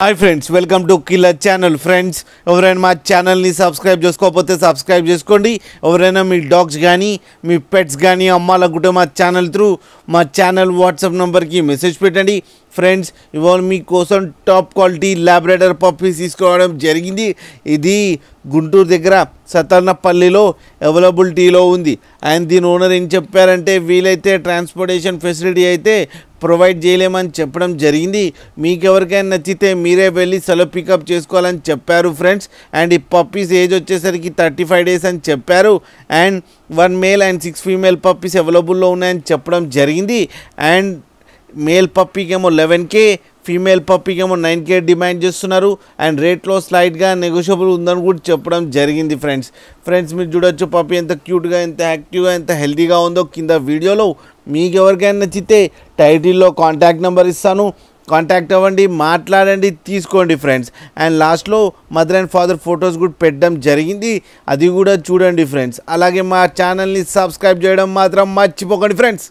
Hi friends, welcome to killer channel. Friends, ఎవరైనా మా ఛానల్ని సబ్స్క్రైబ్ చేసుకోకపోతే సబ్స్క్రైబ్ చేసుకోండి. ఎవరైనా మీ డాగ్స్ కానీ మీ పెట్స్ కానీ అమ్మాలనుకుంటే మా ఛానల్ త్రూ మా ఛానల్ వాట్సాప్ నెంబర్కి మెసేజ్ పెట్టండి. ఫ్రెండ్స్, ఇవాళ మీకోసం టాప్ క్వాలిటీ ల్యాబ్రాడర్ పప్పీస్ తీసుకోవడం జరిగింది. ఇది గుంటూరు దగ్గర సతర్నపల్లిలో అవైలబిలిటీలో ఉంది. అండ్ దీని ఓనర్ ఏం చెప్పారంటే, వీలైతే ట్రాన్స్పోర్టేషన్ ఫెసిలిటీ అయితే ప్రొవైడ్ చేయలేమని చెప్పడం జరిగింది. మీకు ఎవరికైనా నచ్చితే మీరే వెళ్ళి సెలవు పికప్ చేసుకోవాలని చెప్పారు ఫ్రెండ్స్. అండ్ ఈ పప్పీస్ ఏజ్ వచ్చేసరికి 35 days అని చెప్పారు. And 1 male and 6 female puppies అవైలబుల్లో ఉన్నాయని చెప్పడం జరిగింది. అండ్ మేల్ పప్పీకేమో 11K, ఫీమేల్ పప్పీకేమో 9K డిమాండ్ చేస్తున్నారు. అండ్ రేట్లో స్లైడ్గా నెగోషియబుల్ ఉందని కూడా చెప్పడం జరిగింది. ఫ్రెండ్స్ మీరు చూడొచ్చు పప్పీ ఎంత క్యూట్గా, ఎంత యాక్టివ్గా, ఎంత హెల్తీగా ఉందో కింద వీడియోలో. మీకు ఎవరికైనా నచ్చితే టైటిల్లో కాంటాక్ట్ నెంబర్ ఇస్తాను, కాంటాక్ట్ అవ్వండి, మాట్లాడండి, తీసుకోండి ఫ్రెండ్స్. అండ్ లాస్ట్లో మదర్ అండ్ ఫాదర్ ఫొటోస్ కూడా పెట్టడం జరిగింది, అది కూడా చూడండి ఫ్రెండ్స్. అలాగే మా ఛానల్ని సబ్స్క్రైబ్ చేయడం మాత్రం మర్చిపోకండి ఫ్రెండ్స్.